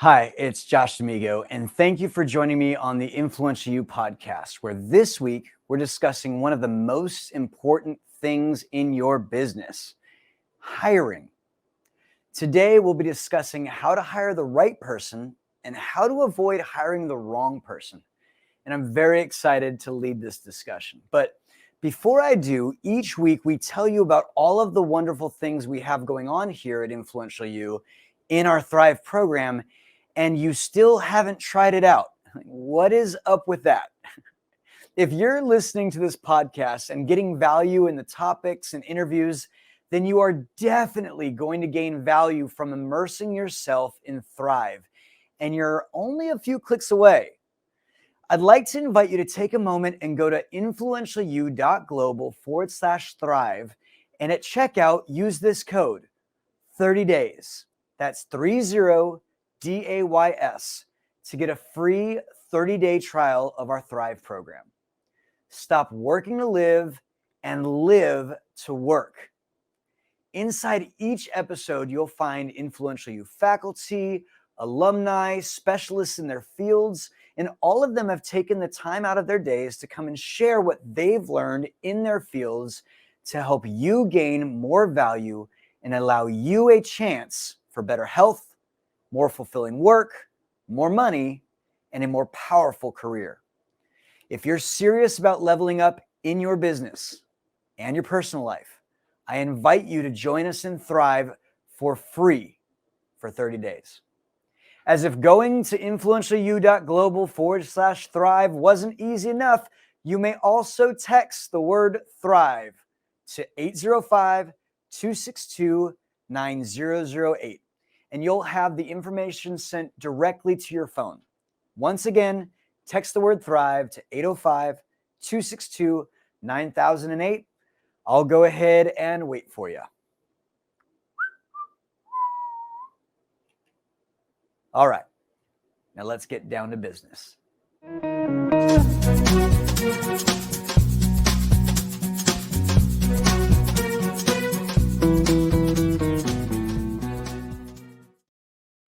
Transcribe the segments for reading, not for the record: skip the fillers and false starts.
Hi, it's Josh D'Amigo, and thank you for joining me on the Influential You podcast, where this week we're discussing one of the most important things in your business: hiring. Today, we'll be discussing how to hire the right person and how to avoid hiring the wrong person. And I'm very excited to lead this discussion. But before I do, each week we tell you about all of the wonderful things we have going on here at Influential You in our Thrive program, and you still haven't tried it out. What is up with that? If you're listening to this podcast and getting value in the topics and interviews, then you are definitely going to gain value from immersing yourself in Thrive. And you're only a few clicks away. I'd like to invite you to take a moment and go to influentialyou.global/thrive. And at checkout, use this code 30 days. That's 30 DAYS to get a free 30-day trial of our Thrive program. Stop working to live and live to work. Inside each episode, you'll find Influential You faculty, alumni, specialists in their fields, and all of them have taken the time out of their days to come and share what they've learned in their fields to help you gain more value and allow you a chance for better health, more fulfilling work, more money, and a more powerful career. If you're serious about leveling up in your business and your personal life, I invite you to join us in Thrive for free for 30 days. As if going to influentialyou.global/thrive wasn't easy enough, you may also text the word Thrive to 805-262-9008, and you'll have the information sent directly to your phone. Once again, text the word Thrive to 805-262-9008. I'll go ahead and wait for you. All right, now let's get down to business.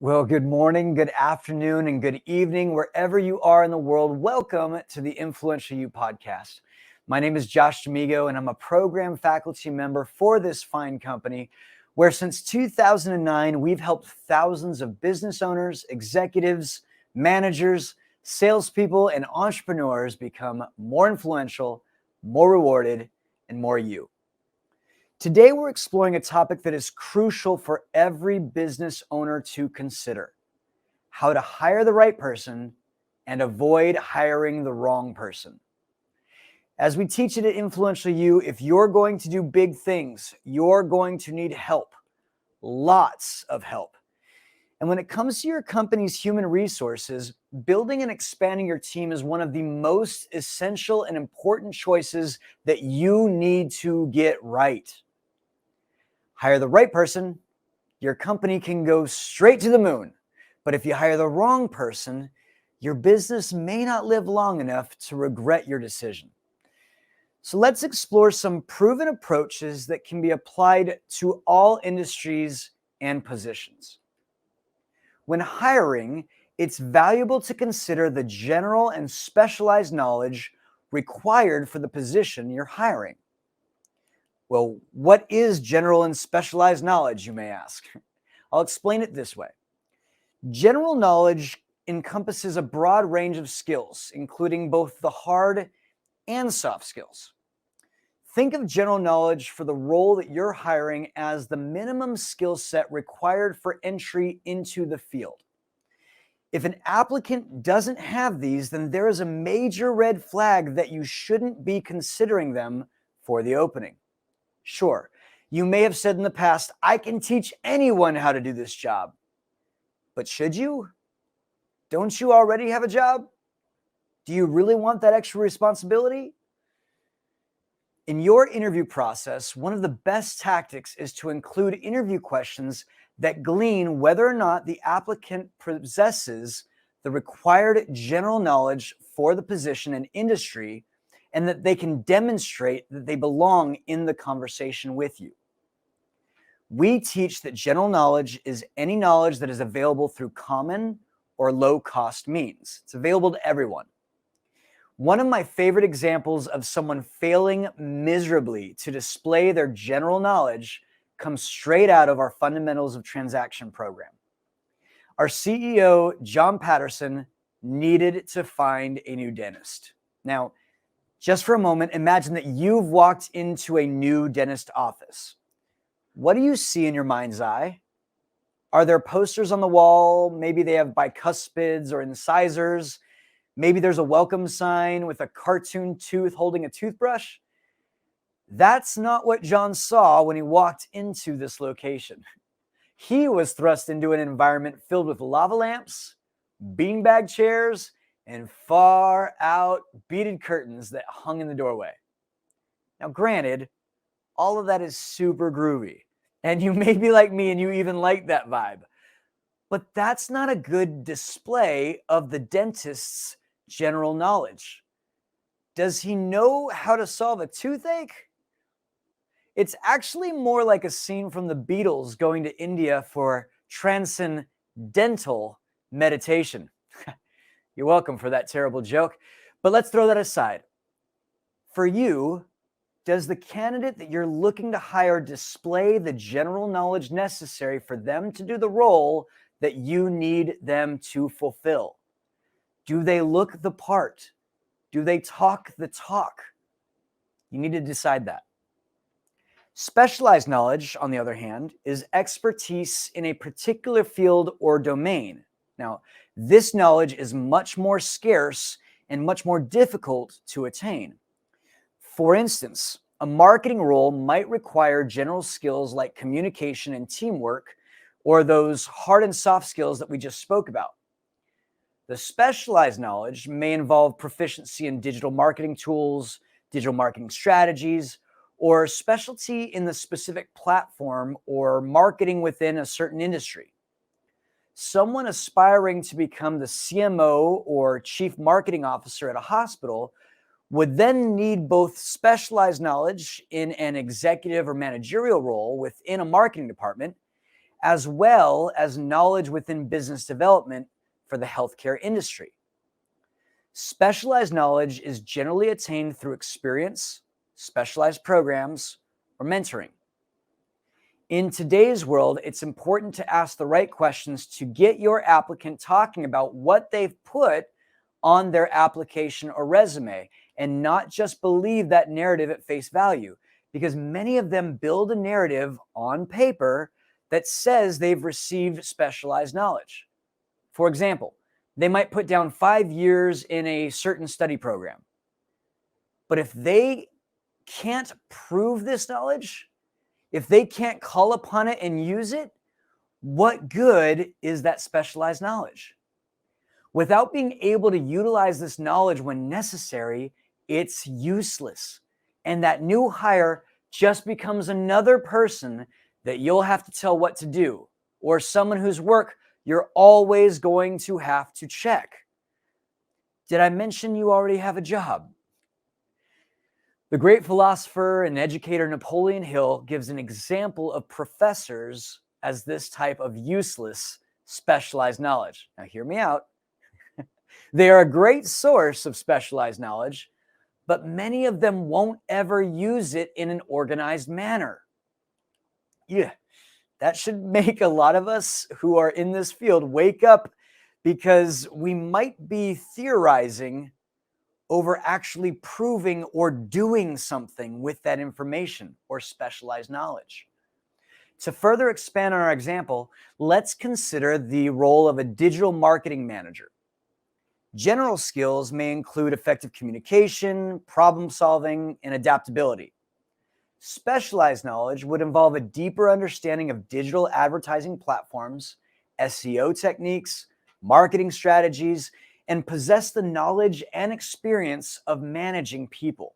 Well, good morning, good afternoon, and good evening, wherever you are in the world. Welcome to the Influential You podcast. My name is Josh D'Amigo, and I'm a program faculty member for this fine company, where since 2009, we've helped thousands of business owners, executives, managers, salespeople, and entrepreneurs become more influential, more rewarded, and more you. Today, we're exploring a topic that is crucial for every business owner to consider: how to hire the right person and avoid hiring the wrong person. As we teach it at Influential You, if you're going to do big things, you're going to need help, lots of help. And when it comes to your company's human resources, building and expanding your team is one of the most essential and important choices that you need to get right. Hire the right person, your company can go straight to the moon. But if you hire the wrong person, your business may not live long enough to regret your decision. So let's explore some proven approaches that can be applied to all industries and positions. When hiring, it's valuable to consider the general and specialized knowledge required for the position you're hiring. Well, what is general and specialized knowledge, you may ask? I'll explain it this way. General knowledge encompasses a broad range of skills, including both the hard and soft skills. Think of general knowledge for the role that you're hiring as the minimum skill set required for entry into the field. If an applicant doesn't have these, then there is a major red flag that you shouldn't be considering them for the opening. Sure, you may have said in the past, I can teach anyone how to do this job. But should you? Don't you already have a job? Do you really want that extra responsibility? In your interview process, one of the best tactics is to include interview questions that glean whether or not the applicant possesses the required general knowledge for the position and industry, and that they can demonstrate that they belong in the conversation with you. We teach that general knowledge is any knowledge that is available through common or low-cost means. It's available to everyone. One of my favorite examples of someone failing miserably to display their general knowledge comes straight out of our Fundamentals of Transaction program. Our CEO, John Patterson, needed to find a new dentist. Now, just for a moment, imagine that you've walked into a new dentist office. What do you see in your mind's eye? Are there posters on the wall? Maybe they have bicuspids or incisors. Maybe there's a welcome sign with a cartoon tooth holding a toothbrush. That's not what John saw when he walked into this location. He was thrust into an environment filled with lava lamps, beanbag chairs, and far out beaded curtains that hung in the doorway. Now, granted, all of that is super groovy, and you may be like me and you even like that vibe, but that's not a good display of the dentist's general knowledge. Does he know how to solve a toothache? It's actually more like a scene from the Beatles going to India for transcendental meditation. You're welcome for that terrible joke, but let's throw that aside. For you, does the candidate that you're looking to hire display the general knowledge necessary for them to do the role that you need them to fulfill? Do they look the part? Do they talk the talk? You need to decide that. Specialized knowledge, on the other hand, is expertise in a particular field or domain. Now, this knowledge is much more scarce and much more difficult to attain. For instance, a marketing role might require general skills like communication and teamwork, or those hard and soft skills that we just spoke about. The specialized knowledge may involve proficiency in digital marketing tools, digital marketing strategies, or specialty in the specific platform or marketing within a certain industry. Someone aspiring to become the CMO or chief marketing officer at a hospital would then need both specialized knowledge in an executive or managerial role within a marketing department, as well as knowledge within business development for the healthcare industry. Specialized knowledge is generally attained through experience, specialized programs, or mentoring. In today's world, it's important to ask the right questions to get your applicant talking about what they've put on their application or resume, and not just believe that narrative at face value, because many of them build a narrative on paper that says they've received specialized knowledge. For example, they might put down 5 years in a certain study program. But if they can't prove this knowledge, if they can't call upon it and use it, what good is that specialized knowledge? Without being able to utilize this knowledge when necessary, it's useless. And that new hire just becomes another person that you'll have to tell what to do, or someone whose work you're always going to have to check. Did I mention you already have a job? The great philosopher and educator Napoleon Hill gives an example of professors as this type of useless specialized knowledge. Now, hear me out. They are a great source of specialized knowledge, but many of them won't ever use it in an organized manner. Yeah, that should make a lot of us who are in this field wake up, because we might be theorizing over actually proving or doing something with that information or specialized knowledge. To further expand on our example, let's consider the role of a digital marketing manager. General skills may include effective communication, problem solving, and adaptability. Specialized knowledge would involve a deeper understanding of digital advertising platforms, SEO techniques, marketing strategies, and possess the knowledge and experience of managing people.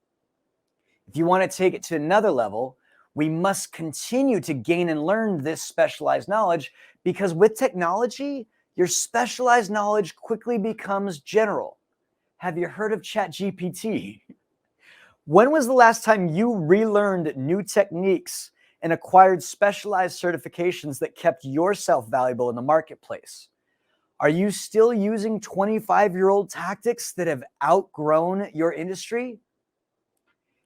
If you want to take it to another level, we must continue to gain and learn this specialized knowledge, because with technology, your specialized knowledge quickly becomes general. Have you heard of ChatGPT? When was the last time you relearned new techniques and acquired specialized certifications that kept yourself valuable in the marketplace? Are you still using 25-year-old tactics that have outgrown your industry?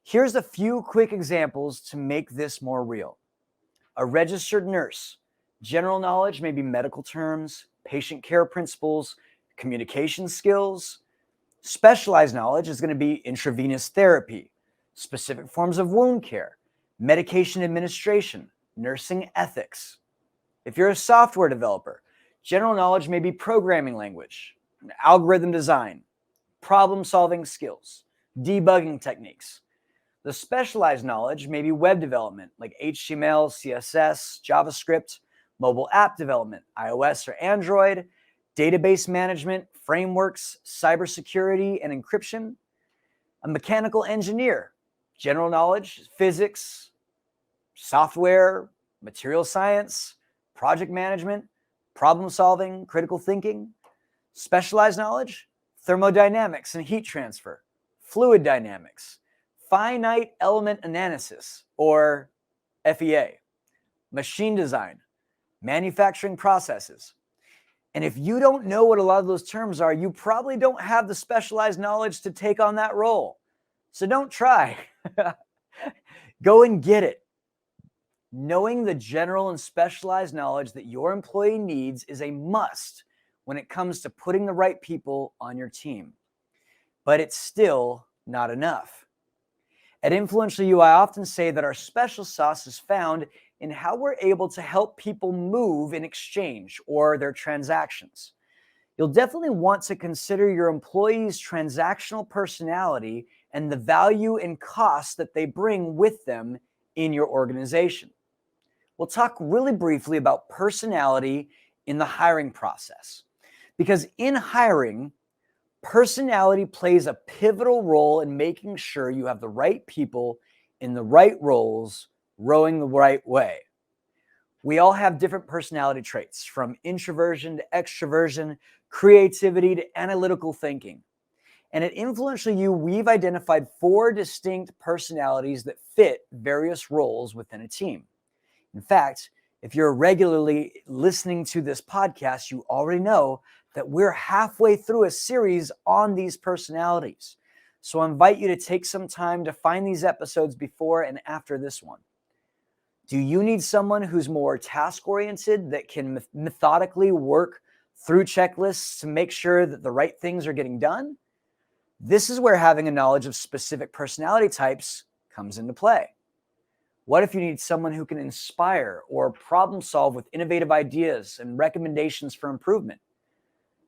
Here's a few quick examples to make this more real. A registered nurse. General knowledge may be medical terms, patient care principles, communication skills. Specialized knowledge is going to be intravenous therapy, specific forms of wound care, medication administration, nursing ethics. If you're a software developer, general knowledge may be programming language, algorithm design, problem-solving skills, debugging techniques. The specialized knowledge may be web development, like HTML, CSS, JavaScript, mobile app development, iOS or Android, database management, frameworks, cybersecurity and encryption. A mechanical engineer, general knowledge, physics, software, material science, project management, problem solving, critical thinking. Specialized knowledge, thermodynamics and heat transfer, fluid dynamics, finite element analysis or FEA, machine design, manufacturing processes. And if you don't know what a lot of those terms are, you probably don't have the specialized knowledge to take on that role. So don't try. Go and get it. Knowing the general and specialized knowledge that your employee needs is a must when it comes to putting the right people on your team. But it's still not enough. At Influential You, I often say that our special sauce is found in how we're able to help people move in exchange or their transactions. You'll definitely want to consider your employees' transactional personality and the value and cost that they bring with them in your organization. We'll talk really briefly about personality in the hiring process, because in hiring, personality plays a pivotal role in making sure you have the right people in the right roles, rowing the right way. We all have different personality traits, from introversion to extroversion, creativity to analytical thinking. And at Influential You, we've identified 4 distinct personalities that fit various roles within a team. In fact, if you're regularly listening to this podcast, you already know that we're halfway through a series on these personalities. So I invite you to take some time to find these episodes before and after this one. Do you need someone who's more task-oriented, that can methodically work through checklists to make sure that the right things are getting done? This is where having a knowledge of specific personality types comes into play. What if you need someone who can inspire or problem solve with innovative ideas and recommendations for improvement?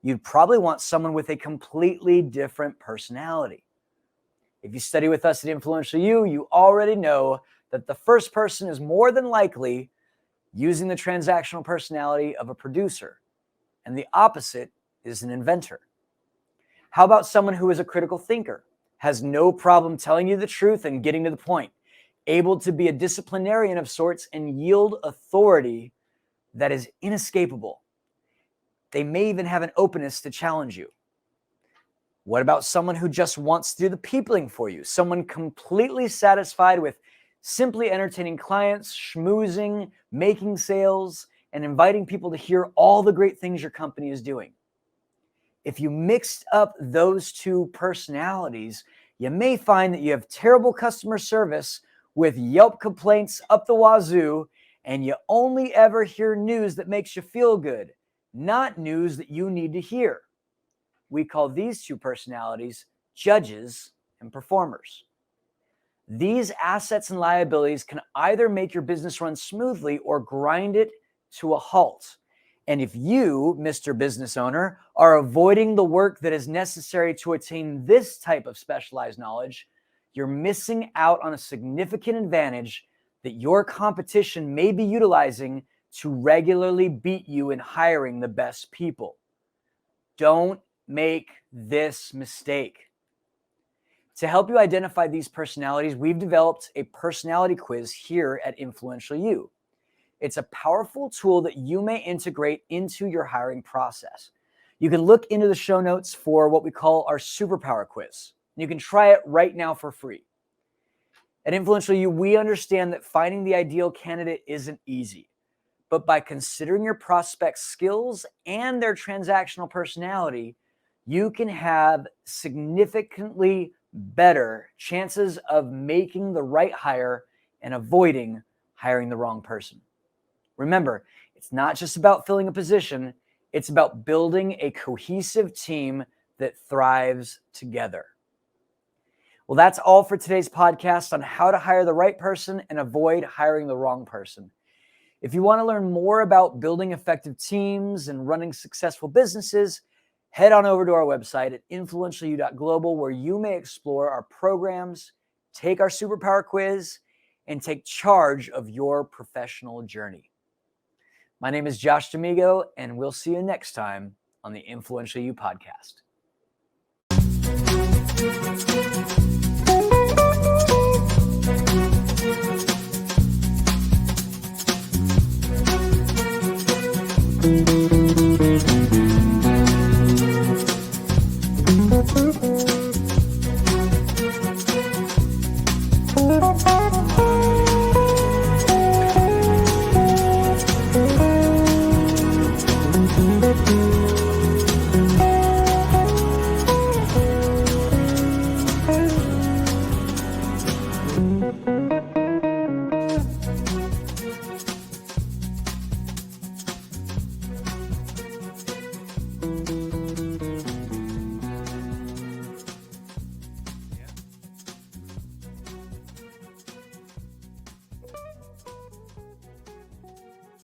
You'd probably want someone with a completely different personality. If you study with us at Influential You, you already know that the first person is more than likely using the transactional personality of a producer, and the opposite is an inventor. How about someone who is a critical thinker, has no problem telling you the truth and getting to the point, able to be a disciplinarian of sorts and yield authority that is inescapable? They may even have an openness to challenge you. What about someone who just wants to do the peopling for you? Someone completely satisfied with simply entertaining clients, schmoozing, making sales, and inviting people to hear all the great things your company is doing. If you mixed up those 2 personalities, you may find that you have terrible customer service with Yelp complaints up the wazoo, and you only ever hear news that makes you feel good, not news that you need to hear. We call these 2 personalities judges and performers. These assets and liabilities can either make your business run smoothly or grind it to a halt. And if you, Mr. Business Owner, are avoiding the work that is necessary to attain this type of specialized knowledge, you're missing out on a significant advantage that your competition may be utilizing to regularly beat you in hiring the best people. Don't make this mistake. To help you identify these personalities, we've developed a personality quiz here at Influential You. It's a powerful tool that you may integrate into your hiring process. You can look into the show notes for what we call our superpower quiz. You can try it right now for free. At Influential You, we understand that finding the ideal candidate isn't easy, but by considering your prospect's skills and their transactional personality, you can have significantly better chances of making the right hire and avoiding hiring the wrong person. Remember, it's not just about filling a position, it's about building a cohesive team that thrives together. Well, that's all for today's podcast on how to hire the right person and avoid hiring the wrong person. If you want to learn more about building effective teams and running successful businesses, head on over to our website at influentialyou.global, where you may explore our programs, take our superpower quiz, and take charge of your professional journey. My name is Josh D'Amigo, and we'll see you next time on the Influential You podcast. Thank you.